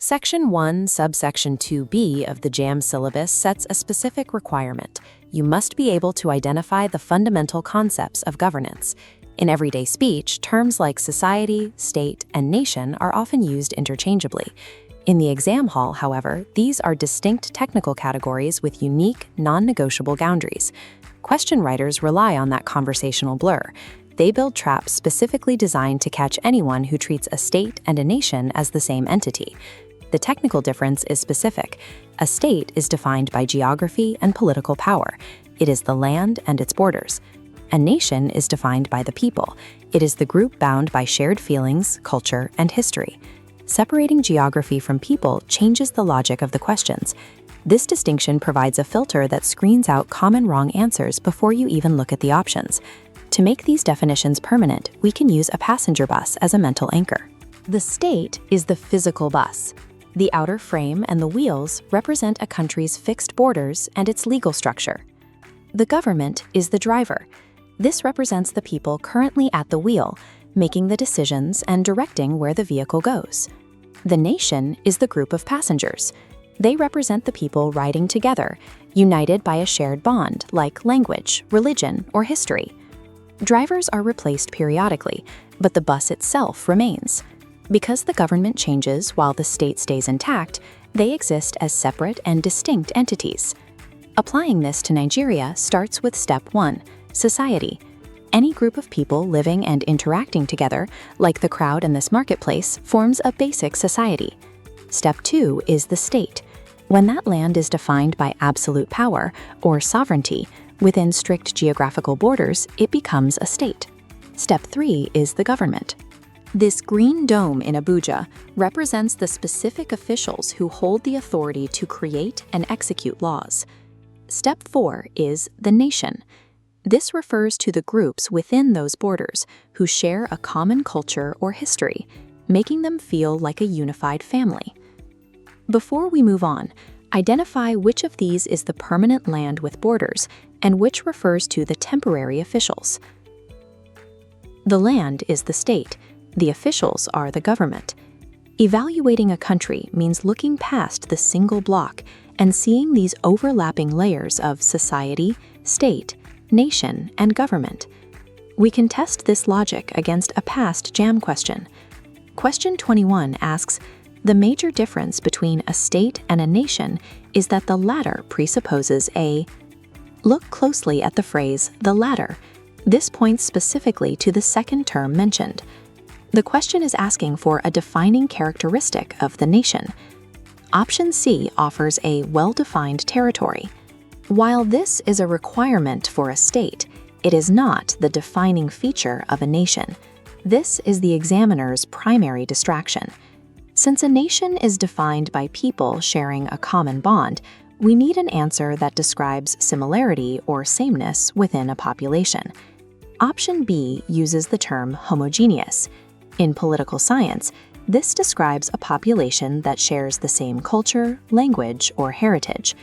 Section 1, subsection 2b of the JAMB syllabus sets a specific requirement. You must be able to identify the fundamental concepts of governance. In everyday speech, terms like society, state, and nation are often used interchangeably. In the exam hall, however, these are distinct technical categories with unique, non-negotiable boundaries. Question writers rely on that conversational blur. They build traps specifically designed to catch anyone who treats a state and a nation as the same entity. The technical difference is specific. A state is defined by geography and political power. It is the land and its borders. A nation is defined by the people. It is the group bound by shared feelings, culture, and history. Separating geography from people changes the logic of the questions. This distinction provides a filter that screens out common wrong answers before you even look at the options. To make these definitions permanent, we can use a passenger bus as a mental anchor. The state is the physical bus. The outer frame and the wheels represent a country's fixed borders and its legal structure. The government is the driver. This represents the people currently at the wheel, making the decisions and directing where the vehicle goes. The nation is the group of passengers. They represent the people riding together, united by a shared bond like language, religion, or history. Drivers are replaced periodically, but the bus itself remains. Because the government changes while the state stays intact, they exist as separate and distinct entities. Applying this to Nigeria starts with Step 1, society. Any group of people living and interacting together, like the crowd in this marketplace, forms a basic society. Step 2 is the state. When that land is defined by absolute power, or sovereignty, within strict geographical borders, it becomes a state. Step 3 is the government. This green dome in Abuja represents the specific officials who hold the authority to create and execute laws. Step 4 is the nation. This refers to the groups within those borders who share a common culture or history, making them feel like a unified family. Before we move on, identify which of these is the permanent land with borders and which refers to the temporary officials. The land is the state. The officials are the government. Evaluating a country means looking past the single block and seeing these overlapping layers of society, state, nation, and government. We can test this logic against a past JAMB question. Question 21 asks, the major difference between a state and a nation is that the latter presupposes a... Look closely at the phrase, the latter. This points specifically to the second term mentioned. The question is asking for a defining characteristic of the nation. Option C offers a well-defined territory. While this is a requirement for a state, it is not the defining feature of a nation. This is the examiner's primary distraction. Since a nation is defined by people sharing a common bond, we need an answer that describes similarity or sameness within a population. Option B uses the term homogeneous. In political science, this describes a population that shares the same culture, language, or heritage.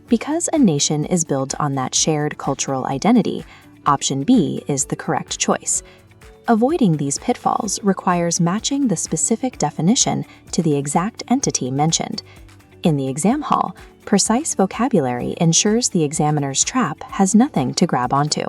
Because a nation is built on that shared cultural identity, option B is the correct choice. Avoiding these pitfalls requires matching the specific definition to the exact entity mentioned. In the exam hall, precise vocabulary ensures the examiner's trap has nothing to grab onto.